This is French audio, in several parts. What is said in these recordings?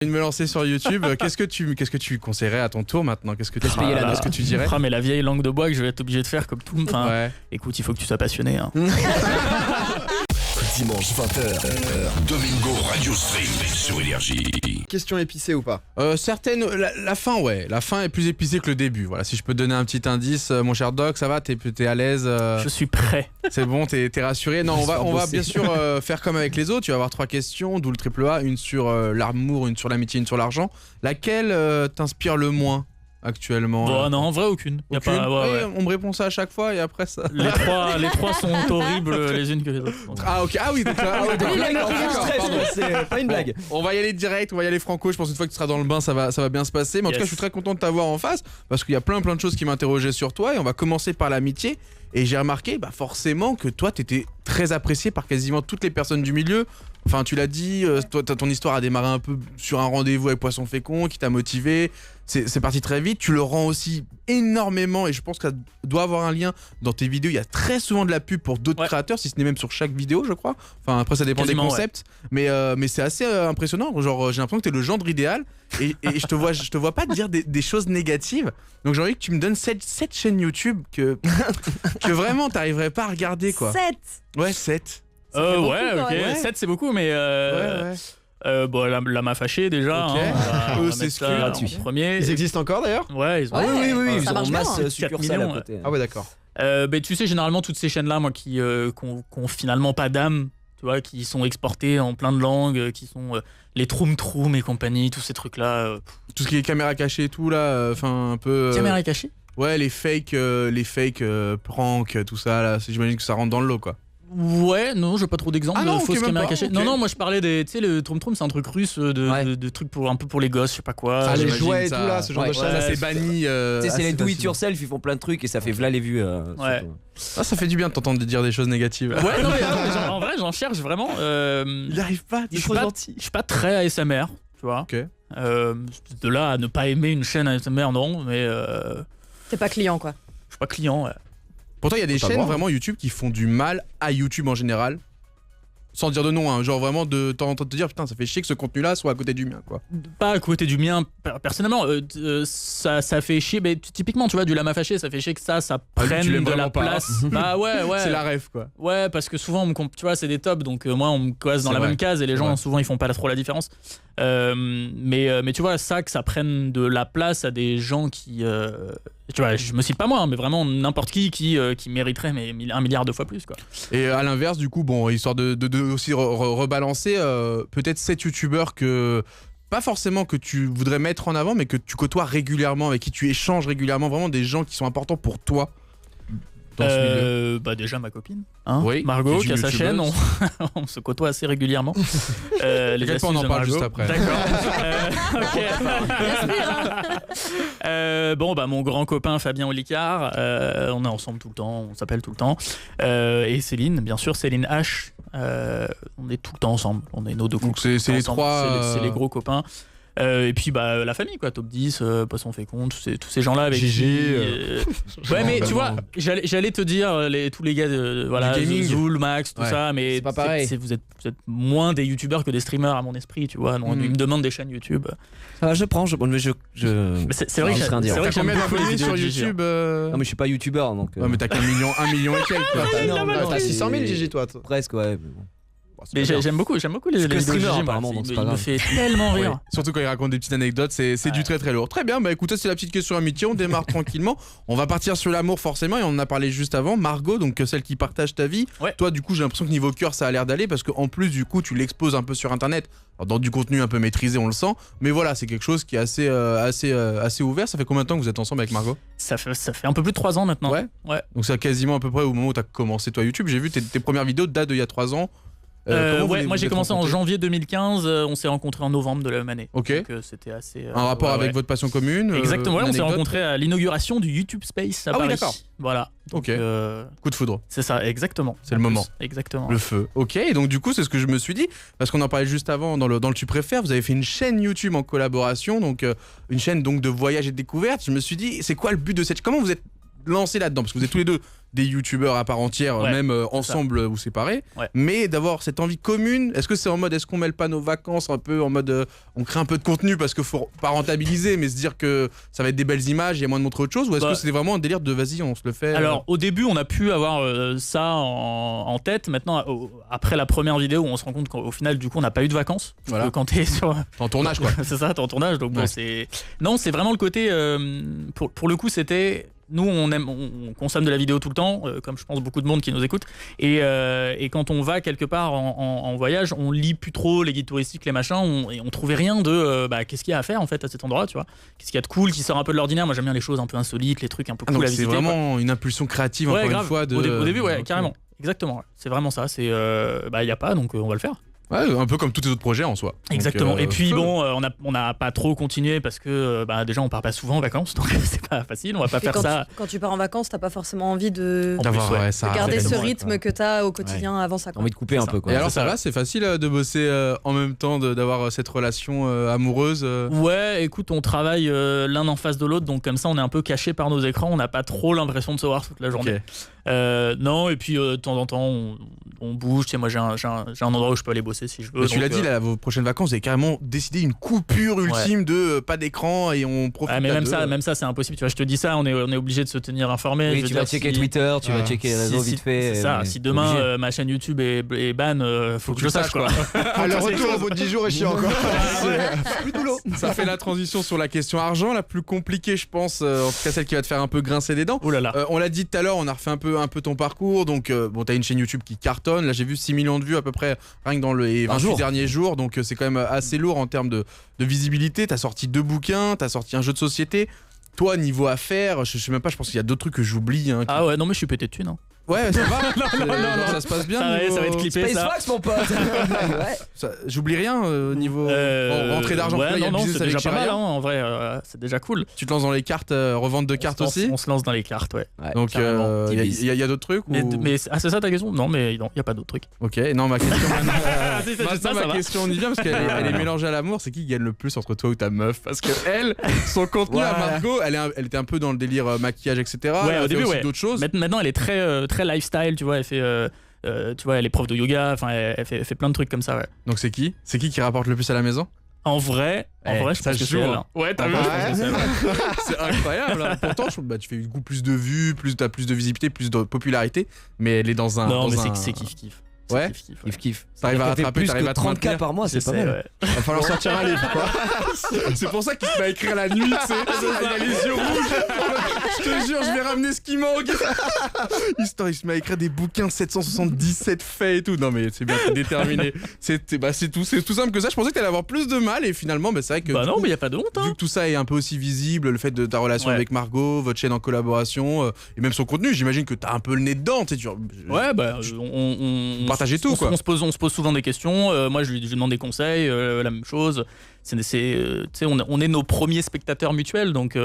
Je viens de me lancer sur YouTube. Qu'est-ce que tu conseillerais à ton tour maintenant? Qu'est-ce que tu dirais? Mais la vieille langue de bois que je vais être obligé de faire comme tout. Enfin, écoute, il faut que tu sois passionné. Hein. Dimanche 20h, Domingo Radio Stream sur Énergie. Question épicée ou pas? Certaines. La fin, ouais. La fin est plus épicée que le début. Voilà, si je peux te donner un petit indice, mon cher Doc, ça va? T'es à l'aise? Je suis prêt. C'est bon, t'es rassuré? Non, on va bien sûr faire comme avec les autres. Tu vas avoir 3 questions, d'où le triple A, une sur l'amour, une sur l'amitié, une sur l'argent. Laquelle t'inspire le moins actuellement? Bon, non, en vrai, aucune. Y a aucune? pas, ouais. On me répond ça à chaque fois et après ça. Les trois sont horribles les unes que les autres. Ah, ok. Ah oui, donc là. C'est pas une blague. On va y aller direct, on va y aller franco. Je pense une fois que tu seras dans le bain, ça va bien se passer. Mais en tout cas, je suis très content de t'avoir en face parce qu'il y a plein de choses qui m'interrogeaient sur toi. Et on va commencer par l'amitié. Et j'ai remarqué forcément que toi, t'étais très apprécié par quasiment toutes les personnes du milieu. Enfin, tu l'as dit, toi, ton histoire a démarré un peu sur un rendez-vous avec Poisson Fécond qui t'a motivé. C'est parti très vite. Tu le rends aussi énormément et je pense que ça doit avoir un lien dans tes vidéos. Il y a très souvent de la pub pour d'autres créateurs, si ce n'est même sur chaque vidéo, je crois. Enfin, après, ça dépend des concepts. Ouais. Mais c'est assez impressionnant. Genre, j'ai l'impression que t'es le gendre idéal et je te vois pas dire des choses négatives. Donc, j'ai envie que tu me donnes cette chaîne YouTube que vraiment t'arriverais pas à regarder, quoi. 7. Ouais, 7. Ouais, ok. 7, c'est beaucoup, mais. Bon, la m'a fâché déjà. Ok. Hein, c'est ce en premier. Ils existent encore d'ailleurs? Ouais, ils ont. Oui, ils ça ont marche masse bien. succursale à côté. Ah ouais, d'accord. Tu sais, généralement, toutes ces chaînes-là, moi, qui ont finalement pas d'âme, tu vois, qui sont exportées en plein de langues, qui sont les Troum Troum et compagnie, tous ces trucs-là. Tout ce qui est caméra cachée et tout, là, enfin, un peu. Caméra cachée? Ouais, les fake pranks, tout ça, là, j'imagine que ça rentre dans le lot, quoi. Ouais, non, j'ai pas trop d'exemples de fausses caméras cachées. Okay. Non, moi je parlais des. Tu sais, le Troum Troum, c'est un truc russe de trucs un peu pour les gosses, je sais pas quoi. Ah, les jouets et tout là, ce genre de choses. Ça, c'est banni. Tu sais, c'est les do it yourself, ils font plein de trucs et ça fait v'là les vues. Ouais. Ça fait du bien de t'entendre dire des choses négatives. Ouais, non, mais en vrai, j'en cherche vraiment. Il arrive pas, je suis pas très ASMR, tu vois. Ok. De là à ne pas aimer une chaîne ASMR, non, mais. T'es pas client, quoi. Je suis pas client, ouais. Pourtant, il y a des chaînes vraiment YouTube qui font du mal à YouTube en général. Sans dire de nom, hein. Genre vraiment de te dire putain, ça fait chier que ce contenu-là soit à côté du mien, quoi. Pas à côté du mien, personnellement. Ça fait chier, mais typiquement, tu vois, du lama fâché, ça fait chier que ça prenne de la place. Bah ouais. C'est la rêve, quoi. Ouais, parce que souvent, tu vois, c'est des tops, donc moi, on me classe dans la même case et les gens, souvent, ils font pas trop la différence. Mais tu vois, que ça prenne de la place à des gens qui. Tu vois, je me cite pas moi, mais vraiment n'importe qui mériterait mais 1 milliard de fois plus, quoi. Et à l'inverse, du coup, bon, histoire de aussi rebalancer, peut-être 7 youtubeurs que pas forcément que tu voudrais mettre en avant, mais que tu côtoies régulièrement, avec qui tu échanges régulièrement, vraiment des gens qui sont importants pour toi. Bah déjà ma copine, hein, oui, Margot, qui a sa chaîne, on se côtoie assez régulièrement. Les astuces on en parle Margot. juste après. D'accord. Bon, mon grand copain Fabien Olicard, on est ensemble tout le temps, on s'appelle tout le temps. Et Céline, bien sûr, Céline H. On est tout le temps ensemble, on est nos deux Donc c'est les trois. C'est les gros copains. Et puis la famille, quoi, Top 10, Poisson Fécond, tous ces gens là avec GG, ouais, mais tu vois, j'allais te dire tous les gars de Zoul, Max, tout ça, mais c'est pas pareil. Vous êtes moins des youtubeurs que des streamers à mon esprit, tu vois. Donc, ils me demandent des chaînes YouTube. Je prends, mais c'est vrai que t'as combien d'abonnés sur YouTube? Non, mais je suis pas youtubeur, donc. Ouais, mais t'as qu'un million et quelques. T'as 600 000 GG, toi. Presque, ouais. Mais j'aime beaucoup les vidéos streamer, de apparemment, donc c'est pas il me grave. fait tellement rire. Ouais. Surtout quand il raconte des petites anecdotes, c'est du très très lourd. Très bien, écoute, ça c'est la petite question amitié, on démarre tranquillement. On va partir sur l'amour forcément, et on en a parlé juste avant. Margot, donc celle qui partage ta vie. Ouais. Toi, du coup, j'ai l'impression que niveau cœur, ça a l'air d'aller, parce qu'en plus, du coup, tu l'exposes un peu sur internet. Alors, dans du contenu un peu maîtrisé, on le sent. Mais voilà, c'est quelque chose qui est assez ouvert. Ça fait combien de temps que vous êtes ensemble avec Margot? Ça fait un peu plus de 3 ans maintenant. Ouais. Donc c'est quasiment à peu près au moment où tu as commencé toi YouTube. J'ai vu tes premières vidéos datent d'il y a 3 ans. Moi j'ai commencé en janvier 2015, on s'est rencontrés en novembre de la même année. Ok. Donc c'était assez. Un rapport avec votre passion commune. Exactement, on s'est rencontrés à l'inauguration du YouTube Space à Paris. Oui, d'accord. Voilà. Donc, ok. Coup de foudre. C'est ça, exactement. C'est le moment. Exactement. Le feu. Ok, et donc du coup, c'est ce que je me suis dit, parce qu'on en parlait juste avant dans le Tu préfères, vous avez fait une chaîne YouTube en collaboration, donc une chaîne donc de voyage et de découverte. Je me suis dit, c'est quoi le but de cette chaîne? Comment vous êtes lancé là-dedans parce que vous êtes tous les deux des youtubeurs à part entière, même ensemble ou séparés, mais d'avoir cette envie commune. Est-ce que c'est en mode, est-ce qu'on mêle pas nos vacances un peu en mode, on crée un peu de contenu parce qu'il faut pas rentabiliser, mais se dire que ça va être des belles images, il y a moins de montrer autre chose, ou est-ce que c'est vraiment un délire de vas-y, on se le fait Alors au début, on a pu avoir ça en tête. Maintenant, après la première vidéo, on se rend compte qu'au final, du coup, on n'a pas eu de vacances. Voilà. Quand t'es sur en tournage, quoi. C'est ça, t'es en tournage. Donc bon, c'est vraiment le côté. Pour le coup, c'était. Nous, on consomme de la vidéo tout le temps, comme je pense beaucoup de monde qui nous écoute. Et quand on va quelque part en voyage, on lit plus trop les guides touristiques, les machins, et on trouvait rien de qu'est-ce qu'il y a à faire en fait à cet endroit, tu vois. Qu'est-ce qu'il y a de cool qui sort un peu de l'ordinaire. Moi, j'aime bien les choses un peu insolites, les trucs un peu cool à visiter. C'est vraiment une impulsion créative, encore une fois. Au début, carrément. Exactement. C'est vraiment ça. C'est il y a pas, donc on va le faire. Ouais, un peu comme tous les autres projets en soi. Exactement. Et puis bon, on n'a pas trop continué parce que déjà on part pas souvent en vacances, donc c'est pas facile. On va pas faire ça. Quand tu pars en vacances, t'as pas forcément envie de garder ce rythme que t'as au quotidien avant ça. T'as envie de couper un peu, quoi. Et alors ça va, c'est facile de bosser en même temps, d'avoir cette relation amoureuse. Ouais, écoute, on travaille l'un en face de l'autre, donc comme ça on est un peu caché par nos écrans, on n'a pas trop l'impression de se voir toute la journée. Non, et puis de temps en temps on bouge. Tu sais, moi j'ai un endroit où je peux aller bosser si je veux. Mais tu l'as dit, là, vos prochaines vacances, vous avez carrément décidé une coupure ultime de pas d'écran et on profite. Mais même ça c'est impossible. Tu vois, je te dis ça, on est obligé de se tenir informé. Oui, tu vas checker Twitter, tu vas checker les réseaux vite fait. C'est ça. Si demain ma chaîne YouTube est ban, faut que je le sache, quoi. Le retour au bout de 10 jours est chiant encore. Plus de boulot. Ça fait la transition sur la question argent, la plus compliquée, je pense. En tout cas, celle qui va te faire un peu grincer des dents. Oh là là. On l'a dit tout à l'heure, on a refait un peu ton parcours. Donc, bon, t'as une chaîne YouTube qui cartonne. Là, j'ai vu 6 millions de vues à peu près, rien que dans les 28 derniers jours. Donc, c'est quand même assez lourd en termes de visibilité. T'as sorti 2 bouquins, t'as sorti un jeu de société. Toi, niveau affaires, je sais même pas, je pense qu'il y a d'autres trucs que j'oublie. Ah ouais, non, mais je suis pété de thunes. Hein. Ouais, ça va. Non, ça se passe bien. Ça va être clippé. Spacefax, mon pote. J'oublie rien niveau rentrée d'argent. Non, c'est déjà pas mal, hein, en vrai. C'est déjà cool. Tu te lances dans les cartes, revente de cartes aussi. On se lance dans les cartes, ouais. Donc il y a d'autres trucs. Mais c'est ça ta question? Non, mais il y a pas d'autres trucs. Ok, non, ma question. Ma question, on y vient parce qu'elle est mélangée à l'amour. C'est qui gagne le plus entre toi ou ta meuf? Parce que elle, son contenu à Margot, elle était un peu dans le délire maquillage, etc. Ouais, au début, ouais. D'autres choses. Maintenant, elle est très lifestyle, tu vois. Elle fait, tu vois, elle est prof de yoga. Enfin, elle fait plein de trucs comme ça, ouais. Donc c'est qui rapporte le plus à la maison? En vrai, je pense que c'est elle. Ouais, t'as vu? C'est incroyable. Hein. Pourtant, tu fais beaucoup plus de vues, t'as plus de visibilité, plus de popularité, mais elle est dans un. Non, mais c'est kiff. Ouais, kiff. T'arrives à attraper, plus que 30K par mois, c'est pas mal. Ouais. Il va falloir sortir un livre, quoi. C'est pour ça qu'il se met à écrire la nuit, tu sais. Il a les yeux rouges. Je te jure, je vais ramener ce qui manque. Il se met à écrire des bouquins 777 faits et tout. Non, mais c'est bien, c'est déterminé. C'est tout simple que ça. Je pensais que t'allais avoir plus de mal et finalement, c'est vrai que. Bah non, mais y a pas de honte. Hein. Vu que tout ça est un peu aussi visible, le fait de ta relation avec Margot, votre chaîne en collaboration et même son contenu, j'imagine que t'as un peu le nez dedans, tu sais. Ouais, bah, on partageait tout, quoi. On se pose souvent des questions. Moi, je lui demande des conseils, la même chose. On est nos premiers spectateurs mutuels, donc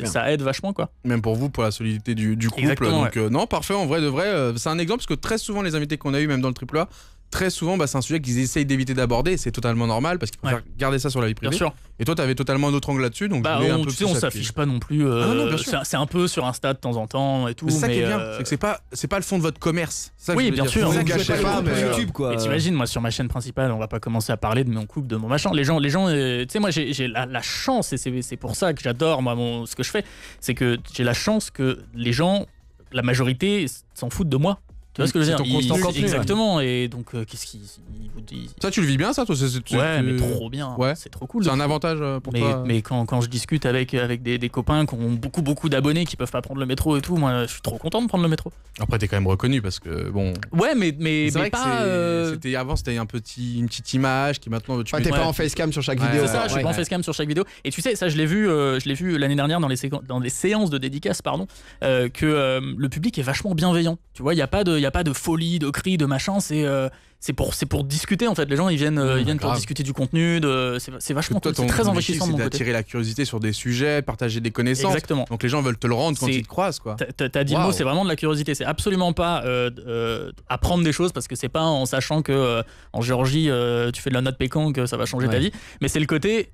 ça aide vachement, quoi. Même pour vous, pour la solidité du couple. Exactement, donc non, parfait. En vrai de vrai, c'est un exemple parce que très souvent les invités qu'on a eu, même dans le AAA, très souvent, c'est un sujet qu'ils essayent d'éviter d'aborder. Et c'est totalement normal parce qu'ils préfèrent garder ça sur la vie privée. Bien sûr. Et toi, t'avais totalement un autre angle là-dessus, donc on s'affiche pas non plus. C'est un peu sur Insta de temps en temps et tout. Mais c'est ça qui est bien, c'est que c'est pas le fond de votre commerce. Oui, bien sûr. Vous gâchez pas, mais YouTube, quoi. Et t'imagines, moi sur ma chaîne principale, on va pas commencer à parler de mon couple, de mon machin. Les gens, tu sais, moi j'ai la chance et c'est pour ça que j'adore moi ce que je fais, c'est que j'ai la chance que les gens, la majorité, s'en foutent de moi. Tu vois ce que je veux dire? Ton constant contenu. Exactement. Et donc, qu'est-ce qu'il vous dit? Ça, tu le vis bien, ça, toi? Ouais, mais trop bien. Ouais. C'est trop cool. C'est un avantage pour toi. Mais quand je discute avec des copains qui ont beaucoup d'abonnés qui peuvent pas prendre le métro et tout, moi, je suis trop content de prendre le métro. Après, t'es quand même reconnu parce que bon. Ouais, mais c'est vrai pas. Avant, c'était une petite image qui maintenant. T'es pas en facecam sur chaque vidéo. C'est ça. Je suis pas en facecam sur chaque vidéo. Et tu sais, ça, je l'ai vu l'année dernière dans les séances de dédicaces, pardon, que le public est vachement bienveillant. Tu vois, il y a pas de folie, de cris, de machin, c'est pour discuter en fait. Les gens ils viennent pour discuter du contenu, c'est vachement cool, c'est très enrichissant de mon côté. C'est d'attirer la curiosité sur des sujets, partager des connaissances. Exactement. Donc les gens veulent te le rendre quand ils te croisent, quoi. T'as dit le mot, c'est vraiment de la curiosité. C'est absolument pas apprendre des choses parce que c'est pas en sachant que en Géorgie tu fais de la note pécan que ça va changer ta vie, mais c'est le côté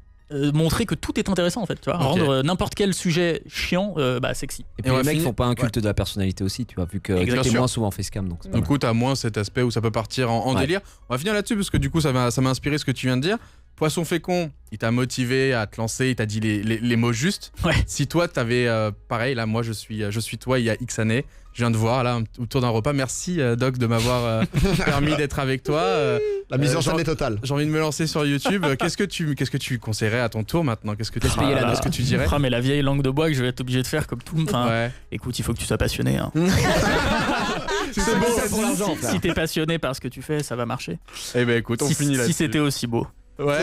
montrer que tout est intéressant en fait, tu vois, rendre n'importe quel sujet chiant sexy. Et puis les mecs font pas un culte de la personnalité aussi, tu vois, vu que t'es moins souvent facecam. Du coup, t'as moins cet aspect où ça peut partir en délire. On va finir là-dessus parce que du coup, ça m'a inspiré ce que tu viens de dire. Poisson fécond, il t'a motivé à te lancer, il t'a dit les mots justes. Ouais. Si toi, t'avais pareil, là, moi, je suis toi il y a X années. Je viens de voir là autour d'un repas. Merci Doc de m'avoir permis d'être avec toi. La mise en scène est totale. J'ai envie de me lancer sur YouTube. Qu'est-ce que tu conseillerais à ton tour maintenant? Qu'est-ce que tu dirais? Mais la vieille langue de bois que je vais être obligé de faire comme tout. Écoute, il faut que tu sois passionné. Hein. C'est beau pour l'argent. Si t'es passionné par ce que tu fais, ça va marcher. Eh ben écoute, on finit là-dessus. Si c'était aussi beau. Ouais,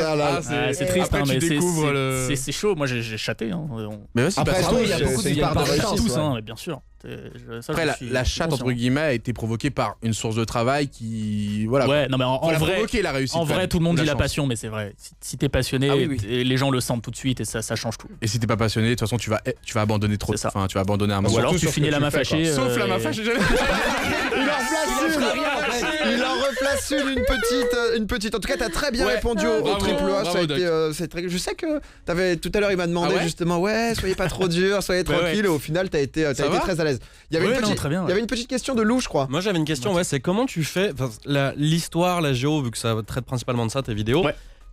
c'est triste, après, mais c'est chaud. Moi, j'ai chaté. Hein. Mais aussi, après, il y a beaucoup de réussite, tous, hein, bien sûr. Après, la chatte entre guillemets a été provoquée par une source de travail qui, voilà. Ouais, non mais en vrai, la réussite. En vrai, tout le monde dit la passion, mais c'est vrai. Si t'es passionné, les gens le sentent tout de suite et ça change tout. Et si t'es pas passionné, de toute façon, tu vas abandonner trop. Enfin, tu vas abandonner un moment. Ou alors tu finis la main fâchée. Sauf la main fâchée. Il en replace une petite. En tout cas, t'as très bien répondu au triple A. Je sais que tout à l'heure, il m'a demandé justement, soyez pas trop dur, soyez tranquille. Au final, t'as été très à l'aise. Il y avait une petite question de Lou, je crois. Moi, j'avais une question. C'est comment tu fais l'histoire, la géo, vu que ça traite principalement de ça, tes vidéos.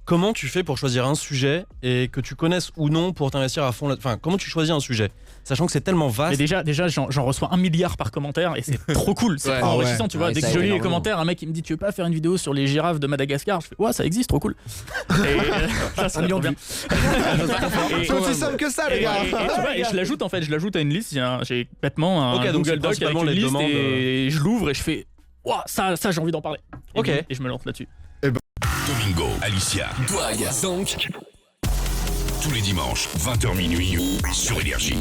Comment tu fais pour choisir un sujet et que tu connaisses ou non pour t'investir à fond enfin, comment tu choisis un sujet? Sachant que c'est tellement vaste. Mais déjà j'en reçois 1 milliard par commentaire et c'est trop cool, c'est trop enrichissant, tu vois. Dès que je lis les commentaires, un mec il me dit tu veux pas faire une vidéo sur les girafes de Madagascar? Je fais ça existe, trop cool. Et ça million bien. C'est aussi simple que ça, les gars. Et je l'ajoute à une liste. J'ai bêtement un Google Doc avec une liste et je l'ouvre et je fais ça j'ai envie d'en parler. Et je me lance là-dessus. Domingo, Alicia, Douag, donc tous les dimanches 20h minuit sur Énergie.